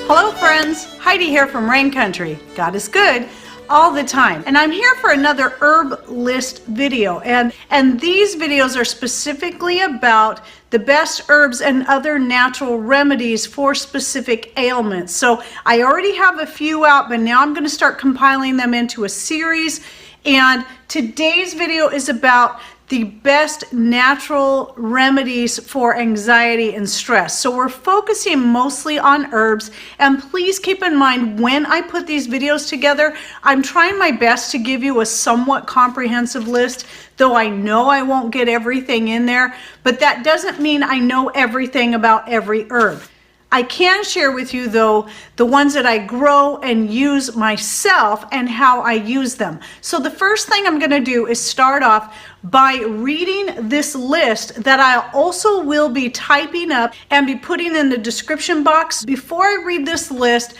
Hello friends, Heidi here from Rain Country. God is good all the time. And I'm here for another herb list video. And these videos are specifically about the best herbs and other natural remedies for specific ailments. So I already have a few out, but now I'm going to start compiling them into a series. And today's video is about the best natural remedies for anxiety and stress. So we're focusing mostly on herbs, and please keep in mind when I put these videos together, I'm trying my best to give you a somewhat comprehensive list, though I know I won't get everything in there, but that doesn't mean I know everything about every herb. I can share with you though the ones that I grow and use myself and how I use them. So the first thing I'm going to do is start off by reading this list that I also will be typing up and be putting in the description box. Before I read this list,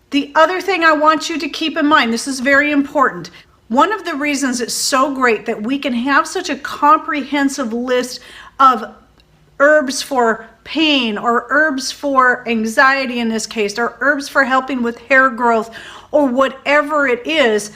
the other thing I want you to keep in mind, this is very important. One of the reasons it's so great that we can have such a comprehensive list of herbs for pain or herbs for anxiety in this case, or herbs for helping with hair growth or whatever it is,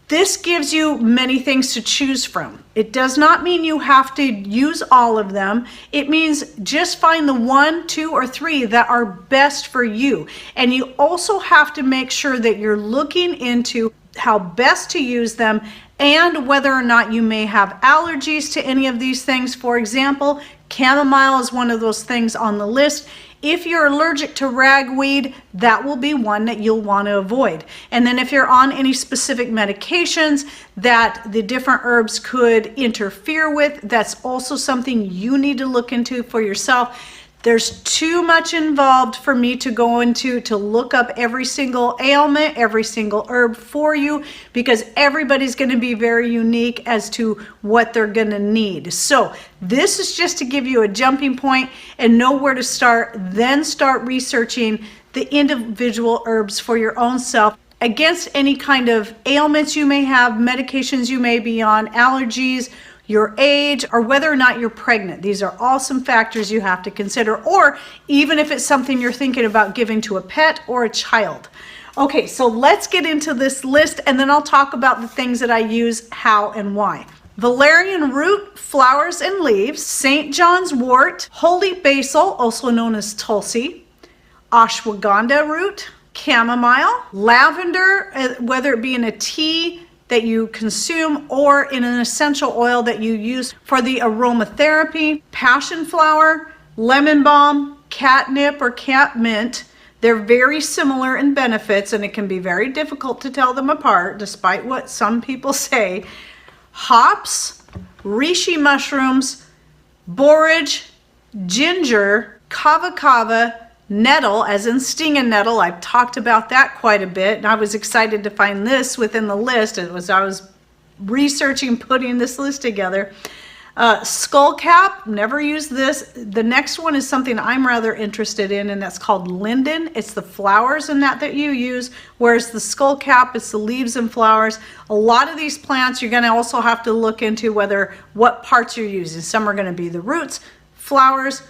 this gives you many things to choose from. It does not mean you have to use all of them. It means just find the 1, 2, or 3 that are best for you. And you also have to make sure that you're looking into how best to use them and whether or not you may have allergies to any of these things. For example, chamomile is one of those things on the list. If you're allergic to ragweed, that will be one that you'll want to avoid. And then if you're on any specific medications that the different herbs could interfere with, that's also something you need to look into for yourself. There's too much involved for me to go into to look up every single ailment, every single herb for you, because everybody's going to be very unique as to what they're going to need. So this is just to give you a jumping point and know where to start, then start researching the individual herbs for your own self against any kind of ailments you may have, medications you may be on, allergies, your age, or whether or not you're pregnant. These are all some factors you have to consider, or even if it's something you're thinking about giving to a pet or a child. Okay, so let's get into this list and then I'll talk about the things that I use, how and why. Valerian root, flowers and leaves, St. John's wort, holy basil, also known as Tulsi, ashwagandha root, chamomile, lavender, whether it be in a tea that you consume or in an essential oil that you use for the aromatherapy, passion flower, lemon balm, catnip or catmint. They're very similar in benefits and it can be very difficult to tell them apart despite what some people say. Hops, reishi mushrooms, borage, ginger, kava kava, nettle, as in stinging nettle. I've talked about that quite a bit, and I was excited to find this within the list as I was researching, putting this list together. Skullcap, never used this. The next one is something I'm rather interested in, and that's called Linden. It's the flowers in that you use, whereas the skullcap, it's the leaves and flowers. A lot of these plants, you're going to also have to look into what parts you're using. Some are going to be the roots, flowers,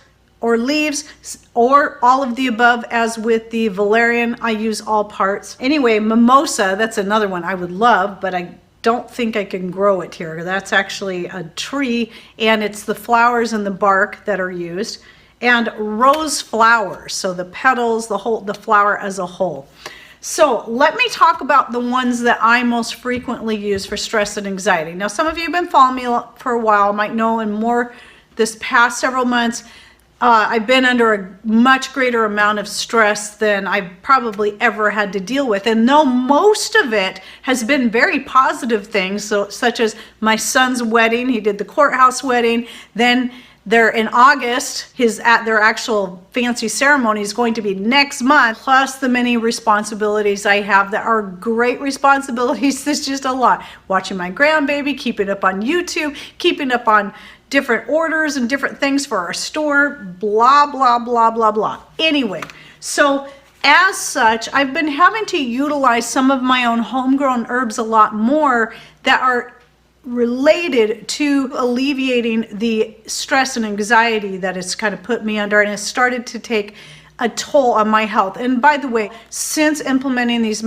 or leaves, or all of the above. As with the valerian, I use all parts. Anyway, mimosa, that's another one I would love, but I don't think I can grow it here. That's actually a tree, and it's the flowers and the bark that are used. And rose flowers, so the petals, the flower as a whole. So let me talk about the ones that I most frequently use for stress and anxiety. Now, some of you have been following me for a while, might know, and more this past several months, I've been under a much greater amount of stress than I've probably ever had to deal with. And though most of it has been very positive things, such as my son's wedding, he did the courthouse wedding, then they're in August, their actual fancy ceremony is going to be next month, plus the many responsibilities I have that are great responsibilities. There's just a lot. Watching my grandbaby, keeping up on YouTube, keeping up on different orders and different things for our store, blah, blah, blah, blah, blah. Anyway, so as such, I've been having to utilize some of my own homegrown herbs a lot more that are related to alleviating the stress and anxiety that it's kind of put me under, and has started to take a toll on my health. And by the way, since implementing these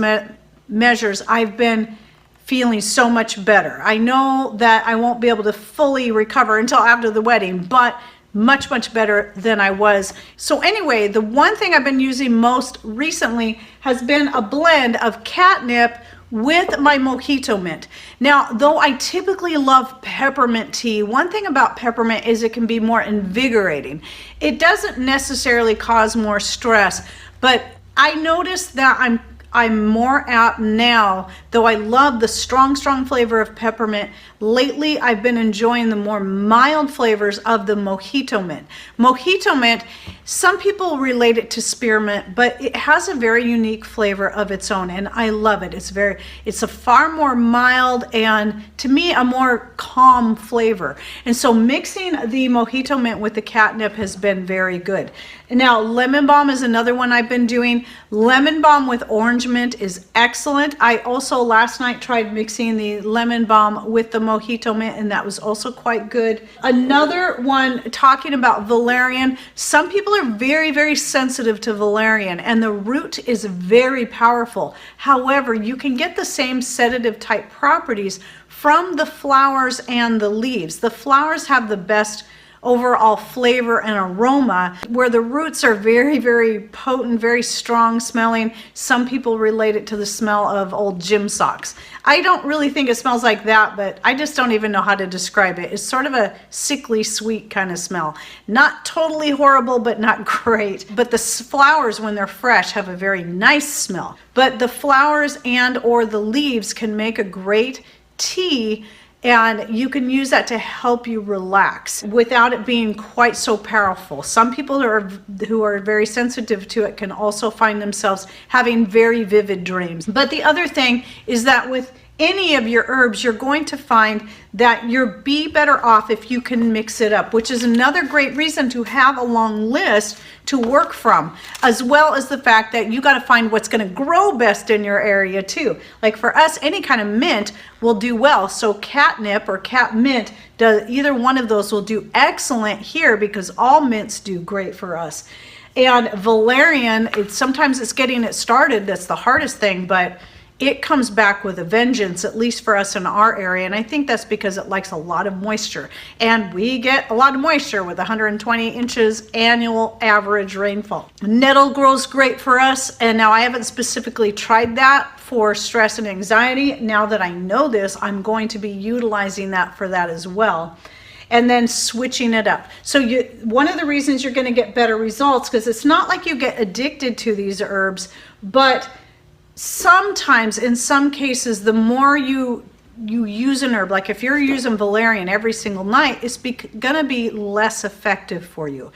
measures, I've been feeling so much better. I know that I won't be able to fully recover until after the wedding, but much, much better than I was. So anyway, the one thing I've been using most recently has been a blend of catnip with my mojito mint. Now, though I typically love peppermint tea, one thing about peppermint is it can be more invigorating. It doesn't necessarily cause more stress, but I noticed that I'm more apt now, though I love the strong flavor of peppermint. Lately, I've been enjoying the more mild flavors of the mojito mint. Mojito mint, some people relate it to spearmint, but it has a very unique flavor of its own, and I love it. It's a far more mild and, to me, a more calm flavor. And so mixing the mojito mint with the catnip has been very good. And now, lemon balm is another one I've been doing. Lemon balm with orange mint is excellent. I also last night tried mixing the lemon balm with the mojito mint, and that was also quite good. Another one, talking about valerian. Some people are very sensitive to valerian, and the root is very powerful. However, you can get the same sedative type properties from the flowers and the leaves. The flowers have the best overall flavor and aroma, where the roots are very potent, very strong smelling. Some people relate it to the smell of old gym socks. I don't really think it smells like that, but I just don't even know how to describe it. It's sort of a sickly sweet kind of smell. Not totally horrible, but not great. But the flowers, when they're fresh, have a very nice smell. But the flowers and or the leaves can make a great tea, and you can use that to help you relax without it being quite so powerful. Some people who are very sensitive to it can also find themselves having very vivid dreams. But the other thing is that with any of your herbs, you're going to find that you'll be better off if you can mix it up, which is another great reason to have a long list to work from, as well as the fact that you got to find what's going to grow best in your area too. Like for us, any kind of mint will do well. So catnip or catmint, either one of those will do excellent here because all mints do great for us. And valerian, sometimes it's getting it started that's the hardest thing, but it comes back with a vengeance, at least for us in our area. And I think that's because it likes a lot of moisture. And we get a lot of moisture with 120 inches annual average rainfall. Nettle grows great for us. And now I haven't specifically tried that for stress and anxiety. Now that I know this, I'm going to be utilizing that for that as well. And then switching it up. So one of the reasons you're going to get better results, because it's not like you get addicted to these herbs, but sometimes, in some cases, the more you use an herb, like if you're using valerian every single night, it's gonna be less effective for you.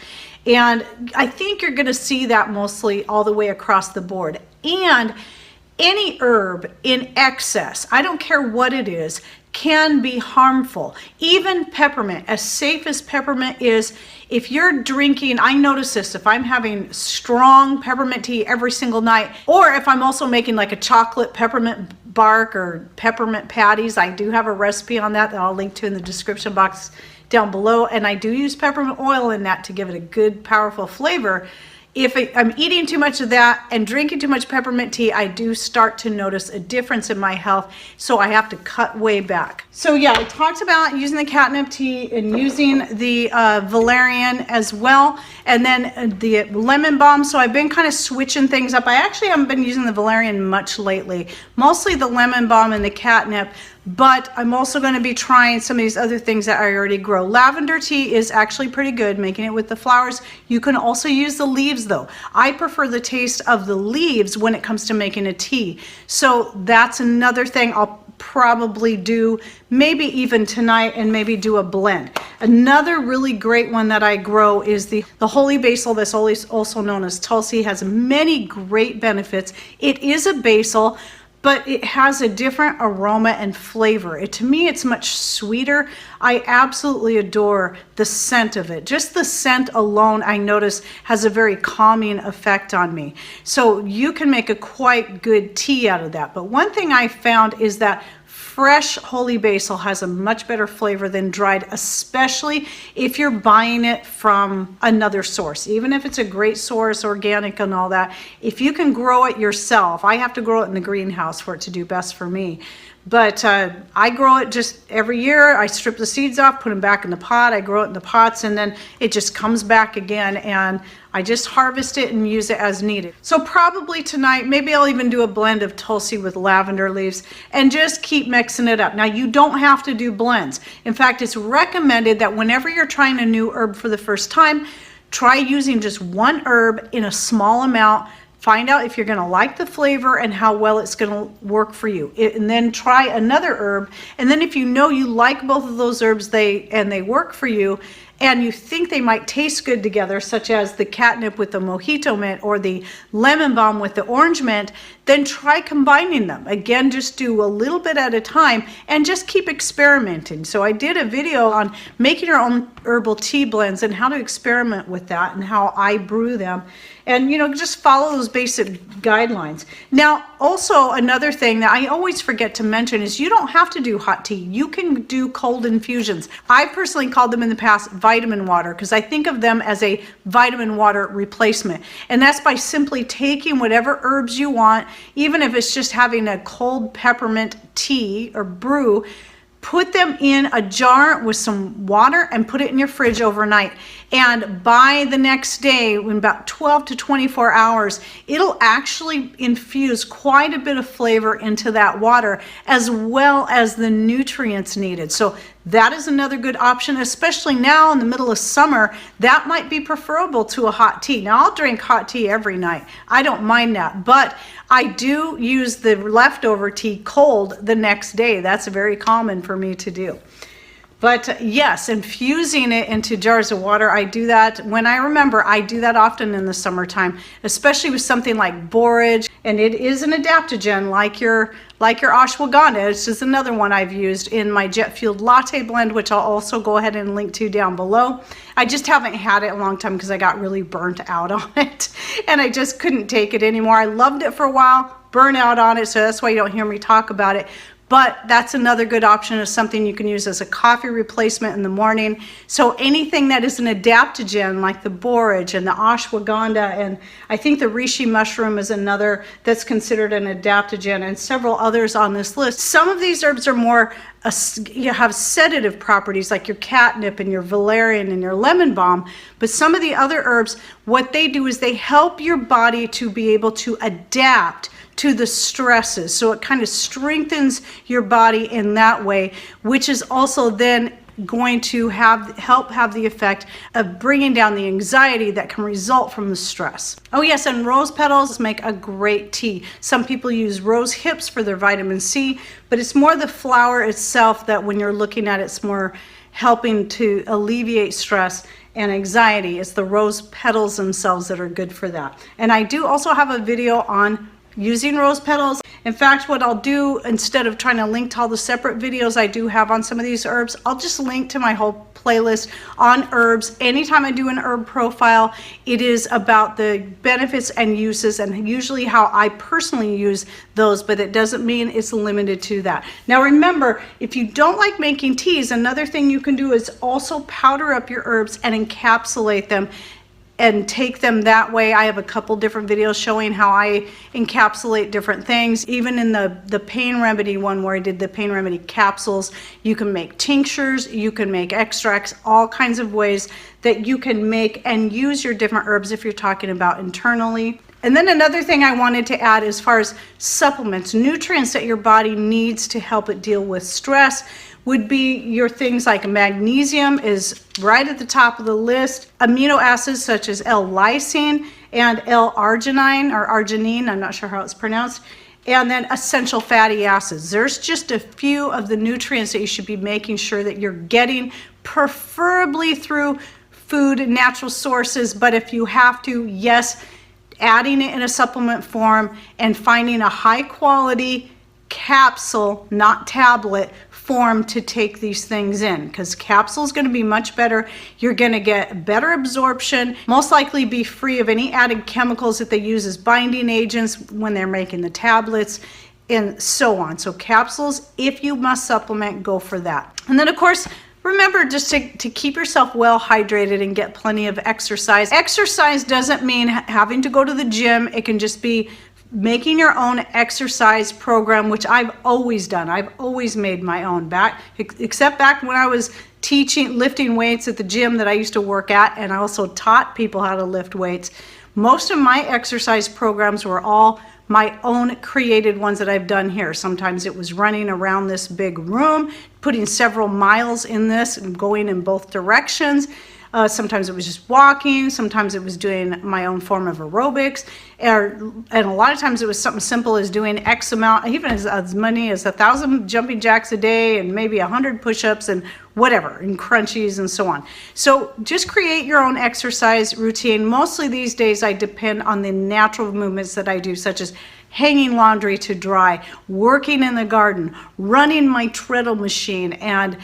And I think you're gonna see that mostly all the way across the board. And any herb in excess, I don't care what it is, can be harmful. Even peppermint, as safe as peppermint is, if you're drinking, I notice this, if I'm having strong peppermint tea every single night, or if I'm also making like a chocolate peppermint bark or peppermint patties, I do have a recipe on that I'll link to in the description box down below, and I do use peppermint oil in that to give it a good, powerful flavor. If I'm eating too much of that and drinking too much peppermint tea, I do start to notice a difference in my health, so I have to cut way back. So yeah, I talked about using the catnip tea and using the valerian as well, and then the lemon balm. So I've been kind of switching things up. I actually haven't been using the valerian much lately, mostly the lemon balm and the catnip, but I'm also going to be trying some of these other things that I already grow. Lavender tea is actually pretty good, making it with the flowers. You can also use the leaves though. I prefer the taste of the leaves when it comes to making a tea. So that's another thing I'll probably do, maybe even tonight, and maybe do a blend. Another really great one that I grow is the holy basil, that's also known as Tulsi. Has many great benefits. It is a basil, but it has a different aroma and flavor. To me, it's much sweeter. I absolutely adore the scent of it. Just the scent alone, I notice, has a very calming effect on me. So you can make a quite good tea out of that. But one thing I found is that fresh holy basil has a much better flavor than dried, especially if you're buying it from another source. Even if it's a great source, organic and all that, if you can grow it yourself, I have to grow it in the greenhouse for it to do best for me. But I grow it just every year. I strip the seeds off, put them back in the pot. I grow it in the pots, and then it just comes back again, and I just harvest it and use it as needed. So probably tonight, maybe I'll even do a blend of Tulsi with lavender leaves and just keep mixing it up. Now, you don't have to do blends. In fact, it's recommended that whenever you're trying a new herb for the first time, try using just one herb in a small amount. Find out if you're going to like the flavor and how well it's going to work for you. And then try another herb. And then if you know you like both of those herbs and they work for you, and you think they might taste good together, such as the catnip with the mojito mint or the lemon balm with the orange mint, then try combining them. Again, just do a little bit at a time and just keep experimenting. So I did a video on making your own herbal tea blends and how to experiment with that and how I brew them. And, you know, just follow those basic guidelines. Now, also another thing that I always forget to mention is you don't have to do hot tea. You can do cold infusions. I personally called them in the past vitamin water because I think of them as a vitamin water replacement. And that's by simply taking whatever herbs you want, even if it's just having a cold peppermint tea or brew, put them in a jar with some water and put it in your fridge overnight. And by the next day, in about 12 to 24 hours, it'll actually infuse quite a bit of flavor into that water, as well as the nutrients needed. So that is another good option, especially now in the middle of summer. That might be preferable to a hot tea. Now, I'll drink hot tea every night. I don't mind that, but I do use the leftover tea cold the next day. That's very common for me to do. But yes, infusing it into jars of water, I do that when I remember. I do that often in the summertime, especially with something like borage, and it is an adaptogen like your ashwagandha. It's just another one I've used in my jet fueled latte blend, which I'll also go ahead and link to down below. I just haven't had it a long time because I got really burnt out on it and I just couldn't take it anymore. I loved it for a while, burnt out on it, so that's why you don't hear me talk about it. But that's another good option, is something you can use as a coffee replacement in the morning. So anything that is an adaptogen, like the borage and the ashwagandha, and I think the reishi mushroom is another that's considered an adaptogen, and several others on this list. Some of these herbs are more, you have sedative properties, like your catnip and your valerian and your lemon balm. But some of the other herbs, what they do is they help your body to be able to adapt to the stresses. So it kind of strengthens your body in that way, which is also then going to help have the effect of bringing down the anxiety that can result from the stress. Oh yes, and rose petals make a great tea. Some people use rose hips for their vitamin C, but it's more the flower itself that when you're looking at it's more helping to alleviate stress and anxiety. It's the rose petals themselves that are good for that. And I do also have a video on using rose petals. In fact, what I'll do, instead of trying to link to all the separate videos I do have on some of these herbs, I'll just link to my whole playlist on herbs. Anytime I do an herb profile, it is about the benefits and uses, and usually how I personally use those, but it doesn't mean it's limited to that. Now remember, if you don't like making teas, another thing you can do is also powder up your herbs and encapsulate them and take them that way. I have a couple different videos showing how I encapsulate different things. Even in the pain remedy one where I did the pain remedy capsules, you can make tinctures, you can make extracts, all kinds of ways that you can make and use your different herbs if you're talking about internally. And then another thing I wanted to add as far as supplements, nutrients that your body needs to help it deal with stress, would be your things like magnesium is right at the top of the list. Amino acids such as L-Lysine and L-Arginine or arginine, I'm not sure how it's pronounced. And then essential fatty acids. There's just a few of the nutrients that you should be making sure that you're getting, preferably through food and natural sources. But if you have to, yes, adding it in a supplement form and finding a high quality capsule, not tablet, form to take these things in, because capsule is going to be much better. You're going to get better absorption, most likely be free of any added chemicals that they use as binding agents when they're making the tablets. and so on. So capsules, if you must supplement, go for that. And then of course, remember just to keep yourself well hydrated and get plenty of exercise. Exercise doesn't mean having to go to the gym. It can just be making your own exercise program, which I've always done. I've always made my own, except back when I was lifting weights at the gym that I used to work at, and I also taught people how to lift weights. Most of my exercise programs were all my own created ones that I've done here. Sometimes it was running around this big room, putting several miles in this and going in both directions. Sometimes it was just walking. Sometimes it was doing my own form of aerobics. And a lot of times it was something simple as doing X amount, even as many as 1,000 jumping jacks a day and maybe 100 push-ups and whatever, and crunchies and so on. So just create your own exercise routine. Mostly these days I depend on the natural movements that I do, such as hanging laundry to dry, working in the garden, running my treadle machine, and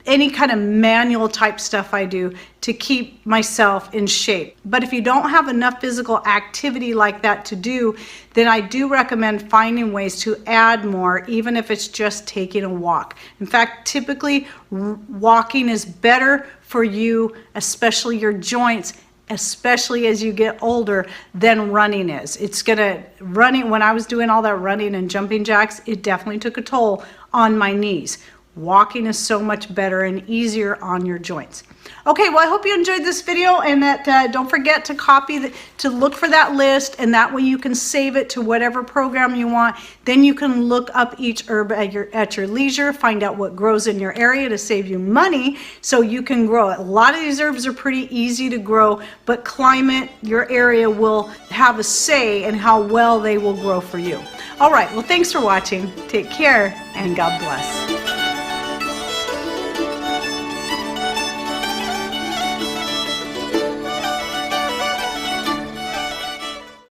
any kind of manual type stuff I do to keep myself in shape. But if you don't have enough physical activity like that to do, then I do recommend finding ways to add more, even if it's just taking a walk. In fact, typically walking is better for you, especially your joints, especially as you get older, than running is. When I was doing all that running and jumping jacks, it definitely took a toll on my knees. Walking is so much better and easier on your joints. Okay, well, I hope you enjoyed this video, and that don't forget to to look for that list, and that way you can save it to whatever program you want. Then you can look up each herb at your leisure, find out what grows in your area to save you money so you can grow it. A lot of these herbs are pretty easy to grow, but climate, your area will have a say in how well they will grow for you. All right, well, thanks for watching. Take care, and God bless.